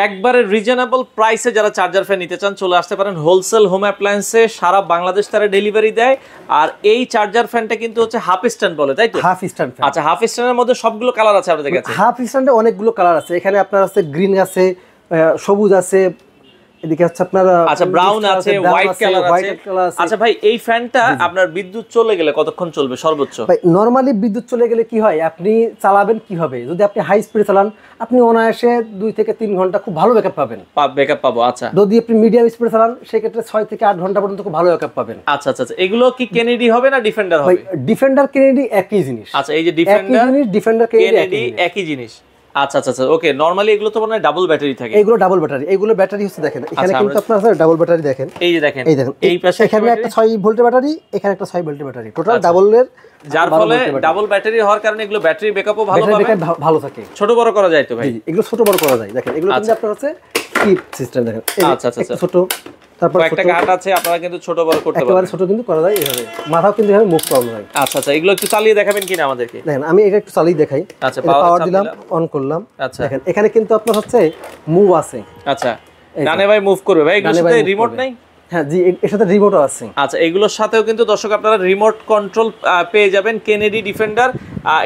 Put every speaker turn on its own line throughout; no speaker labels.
একবারে রিজনেবল প্রাইসে যারা চার্জার ফ্যান নিতে চান চলে আসতে পারেন হোলসেল হোম অ্যাপ্লায়েন্সে, সারা বাংলাদেশ তারা ডেলিভারি দেয়। আর এই চার্জার ফ্যানটা কিন্তু হচ্ছে হাফ স্ট্যান্ড বলে, তাই তো?
Half stand fan.
আচ্ছা, হাফ স্ট্যান্ডের মধ্যে সবগুলো কালার আছে আপনাদের কাছে?
হাফ স্ট্যান্ডে অনেকগুলো কালার আছে, এখানে আপনার আছে গ্রিন আছে, সবুজ আছে, এদিকে হচ্ছে আপনার
আচ্ছা ব্রাউন আছে, হোয়াইট কালার আছে। আচ্ছা ভাই, এই ফ্যানটা আপনার বিদ্যুৎ চলে গেলে কতক্ষণ চলবে সর্বোচ্চ?
ভাই নরমালি বিদ্যুৎ চলে গেলে কি হয়, আপনি চালাবেন কিভাবে, যদি আপনি হাই স্পিডে চালান আপনি অনায়াসে 2 থেকে 3 ঘন্টা খুব ভালো ব্যাকআপ পাবেন।
ব্যাকআপ পাবো। আচ্ছা,
যদি আপনি মিডিয়াম স্পিডে চালান সেক্ষেত্রে 6 থেকে 8 ঘন্টা পর্যন্ত খুব ভালো ব্যাকআপ পাবেন।
আচ্ছা আচ্ছা, এগুলো কি কেনেডি হবে না ডিফেন্ডার হবে?
ডিফেন্ডার কেনেডি একই জিনিস।
আচ্ছা, এই যে ডিফেন্ডার কেনেডি একই জিনিস। আচ্ছা আচ্ছা আচ্ছা, ওকে। নরমালি এগুলো তো মানে ডাবল ব্যাটারি থাকে।
এগুলো ডাবল ব্যাটারি, এগুলো ব্যাটারি হচ্ছে দেখেন এখানে কিন্তু আপনার আছে ডাবল ব্যাটারি দেখেন,
এই যে দেখেন,
এই দেখেন
এই পাশে
এখানে একটা 6 ভোল্টের ব্যাটারি, এখানে একটা 6 ভোল্টের ব্যাটারি, টোটাল ডাবলের,
যার ফলে ডাবল ব্যাটারি হওয়ার কারণে এগুলো ব্যাটারি ব্যাকআপও ভালো পাবে,
ভালো থাকে।
ছোট বড় করা যায় তো ভাই?
এগুলো ছোট বড় করা যায়, দেখেন এগুলো কিন্তু আপনার হচ্ছে কিপ সিস্টেম দেখেন।
আচ্ছা আচ্ছা আচ্ছা,
ছোট, তারপর
একটা গাঁট আছে, আপনারা কিন্তু ছোট বড় করতে পারবেন।
একেবারে ছোট কিন্তু করা যায় এইভাবে, মাথাও কিন্তু এভাবে মুভ করা যায়।
আচ্ছা আচ্ছা, এগুলো একটু চালিয়ে দেখাবেন কিনা আমাদেরকে?
দেখেন আমি এটা একটু চালিয়ে দেখাই।
আচ্ছা,
পাওয়ার দিলাম, অন করলাম।
আচ্ছা,
দেখেন এখানে কিন্তু আপনার হচ্ছে মুভ আছে।
আচ্ছা, ডানে ভাই মুভ করবে ভাই, এগুলোর সাথে রিমোট নাই?
হ্যাঁ জি, এর সাথে রিমোটও আছে।
আচ্ছা, এগুলোর সাথেও কিন্তু দর্শক আপনারা রিমোট কন্ট্রোল পেয়ে যাবেন। কেনেডি ডিফেন্ডার,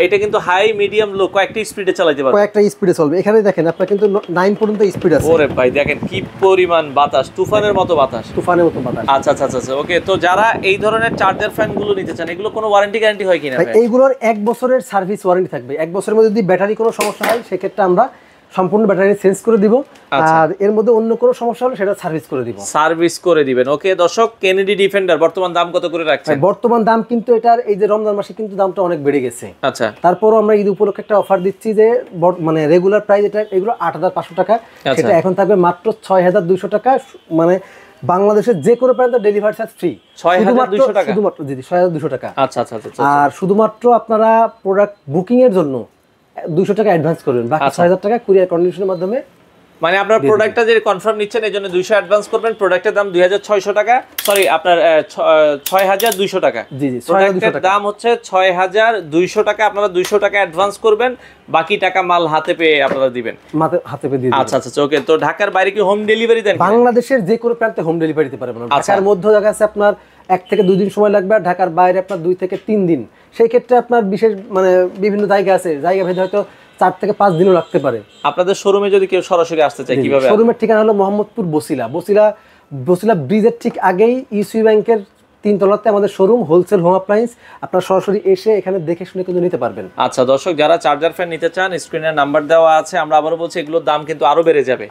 এটা কিন্তু হাই মিডিয়াম লো কয়েকটা স্পিডে চালাতে পারবে,
কয়েকটা স্পিডে চলবে। এখানে দেখেন আপনার কিন্তু 9 পর্যন্ত স্পিড আছে।
ওরে ভাই দেখেন কি পরিমাণ বাতাস, তুফানের মতো বাতাস,
তুফানের মতো বাতাস।
আচ্ছা আচ্ছা আচ্ছা, ওকে। তো যারা এই ধরনের চার্জার ফ্যান গুলো নিতে চান, এগুলো কোনো ওয়ারেন্টি গ্যারান্টি হয় কিনা?
এইগুলোর 1 বছরের সার্ভিস ওয়ারেন্টি থাকবে। 1 বছরের মধ্যে যদি ব্যাটারি কোনো সমস্যা হয় সেক্ষেত্রে আমরা সম্পূর্ণ ব্যাটারি চেঞ্জ করে দিব, আর এর মধ্যে অন্য কোনো সমস্যা হলে সেটা সার্ভিস করে দিব।
সার্ভিস করে দিবেন, ওকে। দর্শক, কেনেডি ডিফেন্ডার বর্তমান দাম কত করে রাখছেন?
বর্তমান দাম কিন্তু এটার এই যে রমজান মাসে কিন্তু দামটা অনেক বেড়ে গেছে।
আচ্ছা,
তারপরও আমরা ঈদ উপলক্ষে একটা অফার দিচ্ছি যে মানে রেগুলার প্রাইস এটা এগুলো 8500 টাকা, সেটা এখন থাকবে মাত্র 6200 টাকা। মানে বাংলাদেশের যে কোনো প্রান্তে ডেলিভারি চার্জ ফ্রি,
6200 টাকা
শুধুমাত্র। জি 6200 টাকা।
আচ্ছা আচ্ছা আচ্ছা,
আর শুধুমাত্র আপনারা প্রোডাক্ট বুকিং এর জন্য 200 টাকা অ্যাডভান্স করবেন, বাকি 6000 টাকা কুরিয়ার কন্ডিশনের মাধ্যমে।
মানে আপনার প্রোডাক্টটা যে কনফার্ম নিচ্ছেন এই জন্য 200 অ্যাডভান্স করবেন, প্রোডাক্টের দাম 2600 টাকা, সরি আপনার 6200 টাকা।
জি জি,
প্রোডাক্টের দাম হচ্ছে 6200 টাকা। আপনারা 200 টাকা অ্যাডভান্স করবেন, বাকি টাকা মাল হাতে পেয়ে আপনারা দিবেন,
হাতে পেয়ে দিয়ে।
আচ্ছা আচ্ছা, ওকে। তো ঢাকার বাইরে কি হোম ডেলিভারি দেন?
বাংলাদেশের যে কোনো প্রান্তে হোম ডেলিভারি দিতে পারবেন। ঢাকার মধ্যে জায়গা আছে আপনার 1 থেকে 2 দিন সময় লাগবে, আর ঢাকার বাইরে আপনার 2 থেকে 3 দিন। সেই ক্ষেত্রে আপনার বিশেষ মানে বিভিন্ন জায়গা আছে, জায়গা ভেদে হয়তো 4 থেকে 5 দিনও লাগতে পারে।
আপনাদের শোরুমে যদি কেউ সরাসরি আসতে চায় কিভাবে?
শোরুমের ঠিকানা হলো মোহাম্মদপুর বসিলা ব্রিজের ঠিক আগেই ইউসিবি ব্যাংকের 3 তলাতে আমাদের শোরুম হোলসেল হোম অ্যাপ্লায়েন্স। আপনারা সরাসরি এসে এখানে দেখে শুনে কিন্তু নিতে পারবেন।
আচ্ছা দর্শক, যারা চার্জার ফ্যান নিতে চান স্ক্রিনের নাম্বার দেওয়া আছে। আমরা আবারও বলছি এগুলোর দাম কিন্তু আরো বেড়ে যাবে।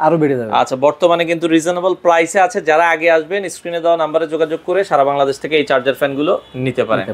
আচ্ছা, বর্তমানে কিন্তু রিজনেবল প্রাইসে আছে। যারা আগে আসবেন স্ক্রিনে দেওয়া নাম্বারে যোগাযোগ করে সারা বাংলাদেশ থেকে এই চার্জার ফ্যান গুলো নিতে পারেন।